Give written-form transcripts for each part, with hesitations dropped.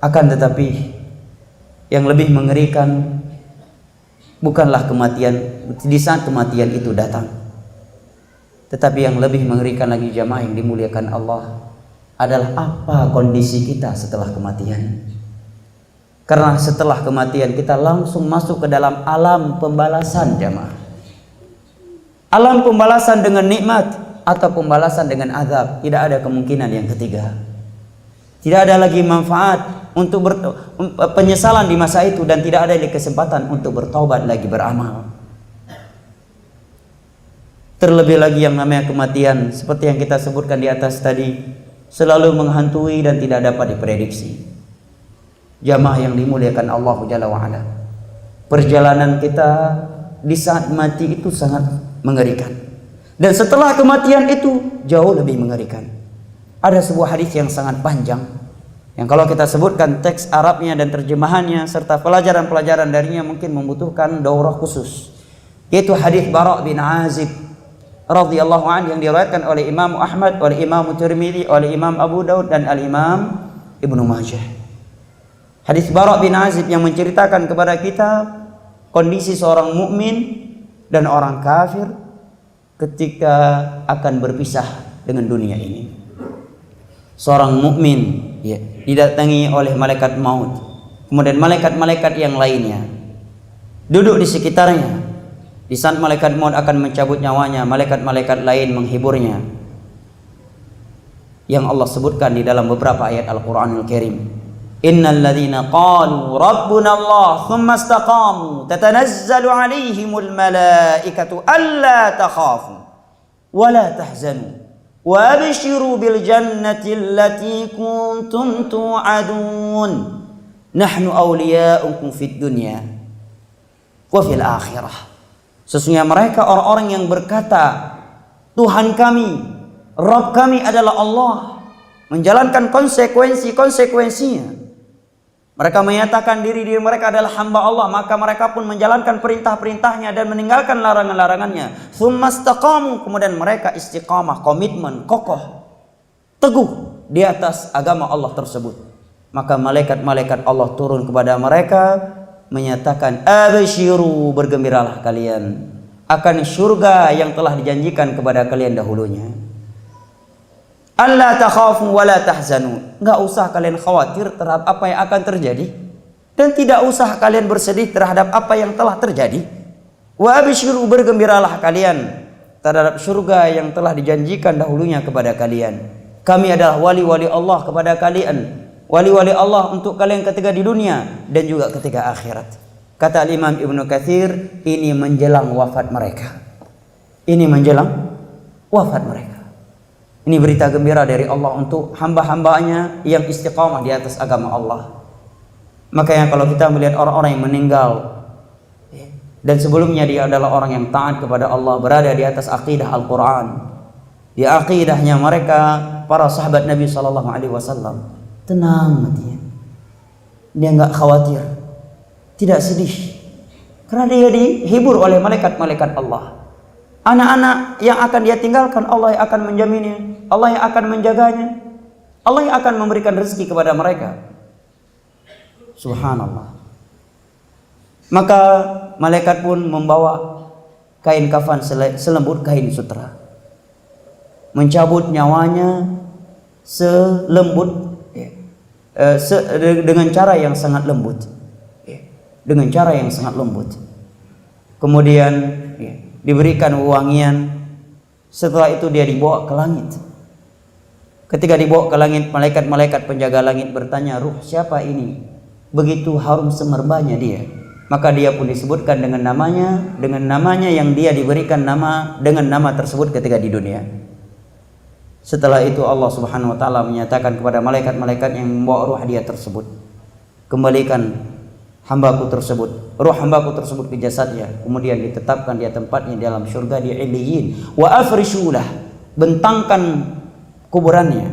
Akan tetapi yang lebih mengerikan bukanlah kematian di saat kematian itu datang, tetapi yang lebih mengerikan lagi jamaah yang dimuliakan Allah adalah apa kondisi kita setelah kematian. Karena setelah kematian kita langsung masuk ke dalam alam pembalasan jamaah. Alam pembalasan dengan nikmat atau pembalasan dengan azab. Tidak ada kemungkinan yang ketiga. Tidak ada lagi manfaat untuk penyesalan di masa itu, dan tidak ada lagi kesempatan untuk bertaubat lagi, beramal. Terlebih lagi yang namanya kematian, seperti yang kita sebutkan di atas tadi, selalu menghantui dan tidak dapat diprediksi. Jamaah yang dimuliakan Allah Jalla wa'ala, perjalanan kita di saat mati itu sangat mengerikan, dan setelah kematian itu jauh lebih mengerikan. Ada sebuah hadis yang sangat panjang, yang kalau kita sebutkan teks Arabnya dan terjemahannya serta pelajaran-pelajaran darinya mungkin membutuhkan daurah khusus, yaitu hadis Bara' bin Azib radhiyallahu anhu yang diriwayatkan oleh Imam Ahmad, oleh Imam Tirmidzi, oleh Imam Abu Daud dan Al-Imam Ibnu Majah. Hadis Bara' bin Azib yang menceritakan kepada kita kondisi seorang mukmin dan orang kafir ketika akan berpisah dengan dunia ini. Seorang mukmin didatangi oleh malaikat maut, kemudian malaikat-malaikat yang lainnya duduk di sekitarnya. Di saat malaikat maut akan mencabut nyawanya, malaikat-malaikat lain menghiburnya, yang Allah sebutkan di dalam beberapa ayat Al-Qur'anul Karim. Innal ladzina qalu rabbuna Allah tsumma istaqamu tatanazzalu 'alaihimul malaikatu alla takhafu wa la tahzanu wa abshiru bil jannati allati kuntum tu'adun nahnu awliya'ukum fid dunya wa fil akhirah. Sesungguhnya mereka orang-orang yang berkata, Tuhan kami, Rabb kami adalah Allah, menjalankan konsekuensinya. Mereka menyatakan diri mereka adalah hamba Allah, maka mereka pun menjalankan perintah-perintahnya dan meninggalkan larangan-larangannya. Tsumma istaqamu, kemudian mereka istiqamah, komitmen, kokoh, teguh di atas agama Allah tersebut. Maka malaikat-malaikat Allah turun kepada mereka menyatakan, abshiru, bergembiralah kalian akan surga yang telah dijanjikan kepada kalian dahulunya. Alla takhafu wa la tahzanu, enggak usah kalian khawatir terhadap apa yang akan terjadi, dan tidak usah kalian bersedih terhadap apa yang telah terjadi. Wa abshiru, bergembiralah kalian terhadap surga yang telah dijanjikan dahulunya kepada kalian. Kami adalah wali-wali Allah kepada kalian, wali-wali Allah untuk kalian ketika di dunia dan juga ketika akhirat. Kata Imam Ibnu Katsir, ini menjelang wafat mereka. Ini menjelang wafat mereka. Ini berita gembira dari Allah untuk hamba-hambanya yang istiqamah di atas agama Allah. Makanya kalau kita melihat orang-orang yang meninggal dan sebelumnya dia adalah orang yang taat kepada Allah, berada di atas akidah Al-Quran, di akidahnya mereka para sahabat Nabi SAW, tenang hatinya, dia nggak khawatir, tidak sedih, karena dia dihibur oleh malaikat-malaikat Allah. Anak-anak yang akan dia tinggalkan, Allah yang akan menjaminnya, Allah yang akan menjaganya, Allah yang akan memberikan rezeki kepada mereka. Subhanallah. Maka malaikat pun membawa kain kafan selembut kain sutra, mencabut nyawanya selembut dengan cara yang sangat lembut, dengan cara yang sangat lembut. Kemudian diberikan wewangian. Setelah itu dia dibawa ke langit. Ketika dibawa ke langit, malaikat-malaikat penjaga langit bertanya, ruh siapa ini? Begitu harum semerbanya dia. Maka dia pun disebutkan dengan namanya yang dia diberikan dengan nama tersebut ketika di dunia. Setelah itu Allah Subhanahu wa taala menyatakan kepada malaikat-malaikat yang membawa ruh dia tersebut, kembalikan hambaku tersebut, ruh hambaku tersebut ke jasadnya, kemudian ditetapkan dia tempatnya di dalam surga di Illiyin. Wa afrishulah, bentangkan kuburannya,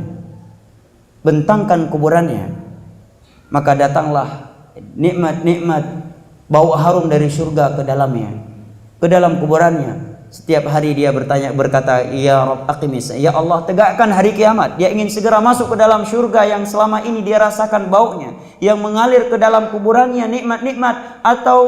maka datanglah nikmat-nikmat bau harum dari surga ke dalamnya, ke dalam kuburannya. Setiap hari dia berkata, ya Rabb aqimis, ya Allah tegakkan hari kiamat. Dia ingin segera masuk ke dalam surga yang selama ini dia rasakan baunya, yang mengalir ke dalam kuburannya, nikmat-nikmat atau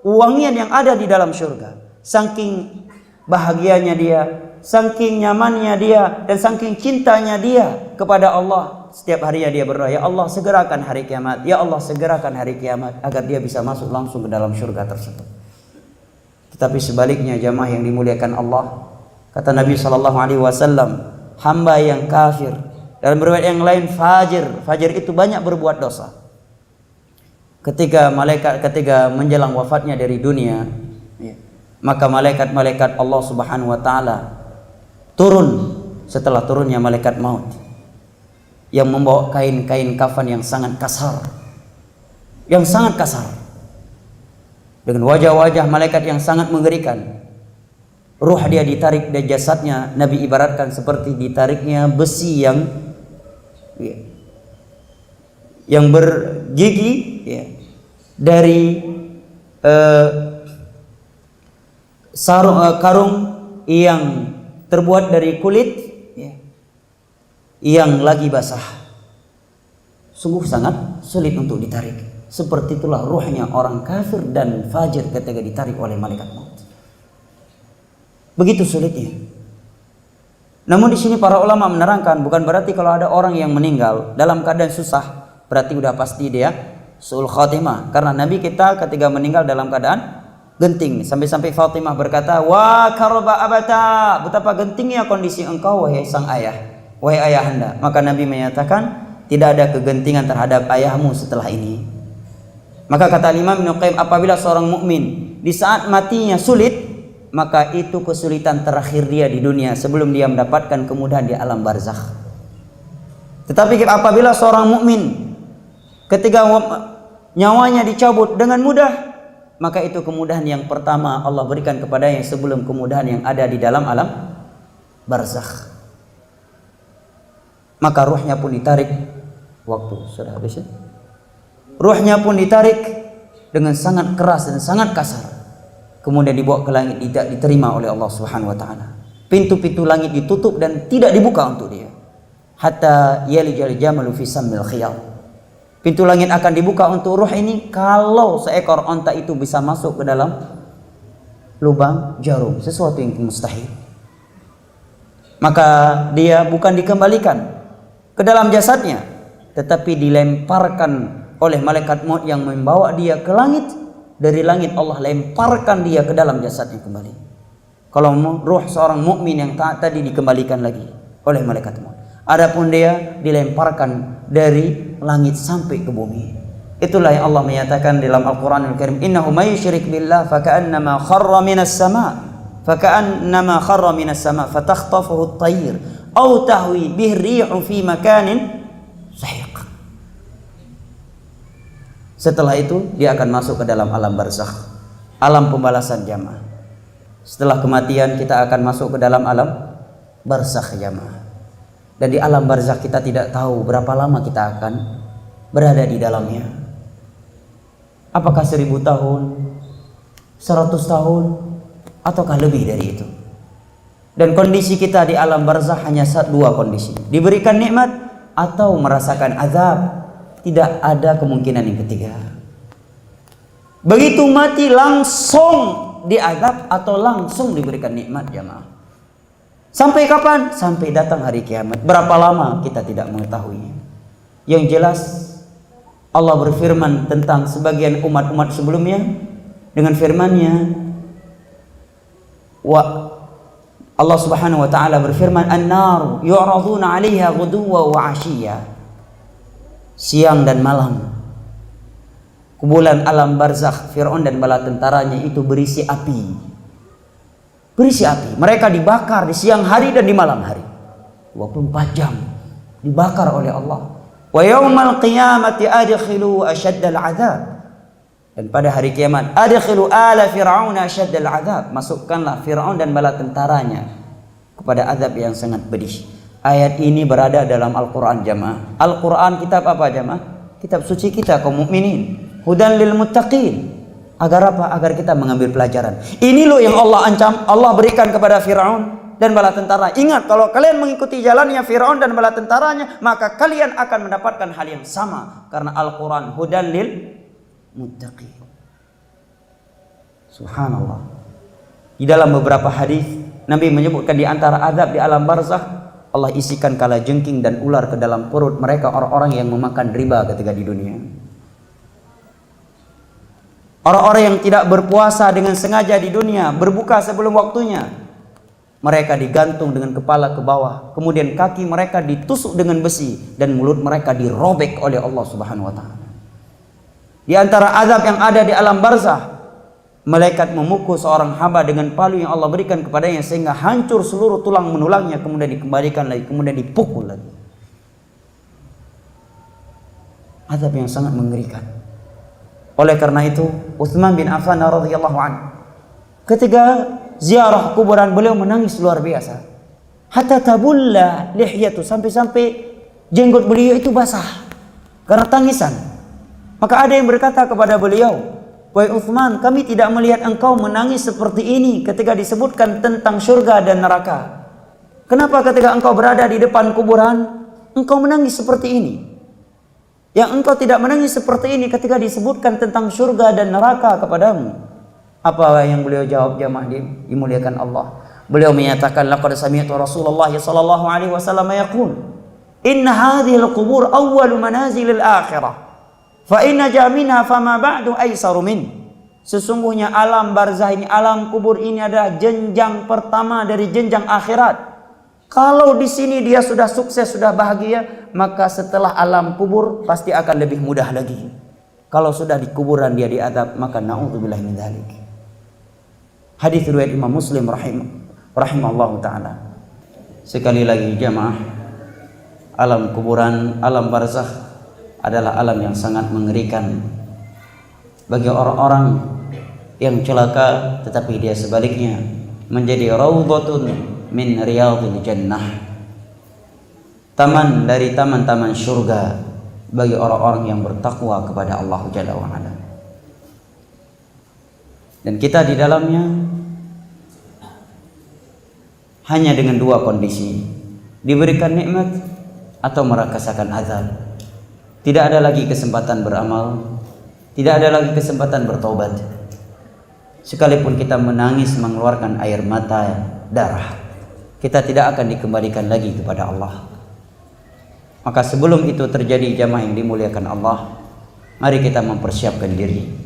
wangian yang ada di dalam surga. Saking bahagianya dia, saking nyamannya dia, dan saking cintanya dia kepada Allah. Setiap harinya dia berdoa, ya Allah segerakan hari kiamat, ya Allah segerakan hari kiamat, agar dia bisa masuk langsung ke dalam surga tersebut. Tetapi sebaliknya jamaah yang dimuliakan Allah, kata Nabi SAW, hamba yang kafir, dalam riwayat yang lain fajir itu banyak berbuat dosa. Ketika menjelang wafatnya dari dunia, maka malaikat Allah Subhanahu wa taala turun setelah turunnya malaikat maut yang membawa kain-kain kafan yang sangat kasar. Dengan wajah-wajah malaikat yang sangat mengerikan. Ruh dia ditarik dari jasadnya, Nabi ibaratkan seperti ditariknya besi yang bergigi dari karung yang terbuat dari kulit yang lagi basah. Sungguh sangat sulit untuk ditarik. Seperti itulah ruhnya orang kafir dan fajir ketika ditarik oleh malaikat maut. Begitu sulitnya. Namun di sini para ulama menerangkan, bukan berarti kalau ada orang yang meninggal dalam keadaan susah berarti udah pasti dia su'ul khatimah. Karena Nabi kita ketika meninggal dalam keadaan genting, sampai-sampai Fatimah berkata, wa karba abata, betapa gentingnya kondisi engkau wahai sang ayah, wahai ayahanda. Maka Nabi menyatakan tidak ada kegentingan terhadap ayahmu setelah ini. Maka kata Imam Ibnu Qayyim, apabila seorang mukmin di saat matinya sulit, maka itu kesulitan terakhir dia di dunia sebelum dia mendapatkan kemudahan di alam barzakh. Tetapi apabila seorang mukmin ketika nyawanya dicabut dengan mudah, maka itu kemudahan yang pertama Allah berikan kepadanya sebelum kemudahan yang ada di dalam alam barzakh. Maka ruhnya pun ditarik. Waktu sudah habis ya? Ruhnya pun ditarik dengan sangat keras dan sangat kasar. Kemudian dibawa ke langit, tidak diterima oleh Allah Subhanahu wa taala. Pintu-pintu langit ditutup dan tidak dibuka untuk dia. Hatta yalijal jamalu fi sammil khiyal. Pintu langit akan dibuka untuk ruh ini kalau seekor onta itu bisa masuk ke dalam lubang jarum, sesuatu yang mustahil. Maka dia bukan dikembalikan ke dalam jasadnya, tetapi dilemparkan oleh malaikat maut yang membawa dia ke langit. Dari langit Allah lemparkan dia ke dalam jasadnya kembali. Kalau ruh seorang mukmin yang taat tadi dikembalikan lagi oleh malaikat maut. Adapun dia dilemparkan dari langit sampai ke bumi. Itulah yang Allah menyatakan dalam Al-Qur'anul Karim, innahu may yusyrik billah faka'annama kharra minas sama fatakhtafuhu at-tayr aw tahwi bihi ar-rihu fi makanin sahiq. Setelah itu dia akan masuk ke dalam alam barzakh, alam pembalasan jamaah. Setelah kematian kita akan masuk ke dalam alam barzakh jamaah. Dan di alam barzakh kita tidak tahu berapa lama kita akan berada di dalamnya. Apakah 1000 tahun, 100 tahun, ataukah lebih dari itu? Dan kondisi kita di alam barzakh hanya dua kondisi, diberikan nikmat atau merasakan azab. Tidak ada kemungkinan yang ketiga. Begitu mati langsung diazab atau langsung diberikan nikmat jamaah. Sampai kapan? Sampai datang hari kiamat. Berapa lama kita tidak mengetahui. Yang jelas Allah berfirman tentang sebagian umat-umat sebelumnya dengan firman-Nya, Allah Subhanahu wa taala berfirman, "An-nar yu'raduna 'alaiha ghuduwwan wa 'ashiyya." Siang dan malam kumpulan alam barzakh Fir'aun dan bala tentaranya itu berisi api. Mereka dibakar di siang hari dan di malam hari. 24 jam dibakar oleh Allah. Wa yaumal qiyamati adkhilu asyaddal 'adzab. Dan pada hari kiamat, adkhilu ala fir'auna asyaddal 'adzab. Masukkanlah Fir'aun dan bala tentaranya kepada azab yang sangat pedih. Ayat ini berada dalam Al-Quran jamaah. Al-Quran kitab apa jamaah? Kitab suci kita kaum mukminin. Hudan lil muttaqin. Agar apa? Agar kita mengambil pelajaran. Ini loh yang Allah ancam, Allah berikan kepada Firaun dan bala tentara. Ingat, kalau kalian mengikuti jalannya Firaun dan bala tentaranya, maka kalian akan mendapatkan hal yang sama. Karena Al-Quran hudan lil muttaqin. Subhanallah. Di dalam beberapa hadis Nabi menyebutkan di antara azab di alam barzakh, Allah isikan kalajengking dan ular ke dalam perut mereka orang-orang yang memakan riba ketika di dunia. Orang-orang yang tidak berpuasa dengan sengaja di dunia, berbuka sebelum waktunya, mereka digantung dengan kepala ke bawah, kemudian kaki mereka ditusuk dengan besi dan mulut mereka dirobek oleh Allah Subhanahu wa taala. Di antara azab yang ada di alam barzakh, malaikat memukul seorang hamba dengan palu yang Allah berikan kepadanya sehingga hancur seluruh tulang menulangnya, kemudian dikembalikan lagi, kemudian dipukul lagi. Azab yang sangat mengerikan. Oleh karena itu, Utsman bin Affan radhiyallahu anhu ketika ziarah kuburan beliau menangis luar biasa. Hatta tabulla lihyatu, sampai-sampai jenggot beliau itu basah karena tangisan. Maka ada yang berkata kepada beliau, "Wahai Utsman, kami tidak melihat engkau menangis seperti ini ketika disebutkan tentang surga dan neraka. Kenapa ketika engkau berada di depan kuburan, engkau menangis seperti ini? Yang engkau tidak menangis seperti ini ketika disebutkan tentang surga dan neraka kepadamu?" Apa yang beliau jawab jamaah dimuliakan Allah? Beliau menyatakan, "Laqad sami'tu Rasulullah sallallahu alaihi wasallam yaqul, inna hadhil qubur awwalu manazilil akhirah. Fa inna jaminha fama ba'du aisaru min." Sesungguhnya alam barzah ini, alam kubur ini adalah jenjang pertama dari jenjang akhirat. Kalau di sini dia sudah sukses, sudah bahagia, maka setelah alam kubur pasti akan lebih mudah lagi. Kalau sudah di kuburan dia diadab, maka na'udzubillahi min dzalik. Hadis riwayat Imam Muslim rahimahullahu taala. Sekali lagi jamaah, alam kuburan, alam barzakh adalah alam yang sangat mengerikan bagi orang-orang yang celaka, tetapi dia sebaliknya menjadi raudhatun min riyadil jannah, taman dari taman-taman surga bagi orang-orang yang bertakwa kepada Allah Jalla wa Ala. Dan kita di dalamnya hanya dengan dua kondisi: diberikan nikmat atau merasakan azab. Tidak ada lagi kesempatan beramal, tidak ada lagi kesempatan bertobat. Sekalipun kita menangis mengeluarkan air mata darah, kita tidak akan dikembalikan lagi kepada Allah. Maka sebelum itu terjadi jamaah yang dimuliakan Allah, mari kita mempersiapkan diri.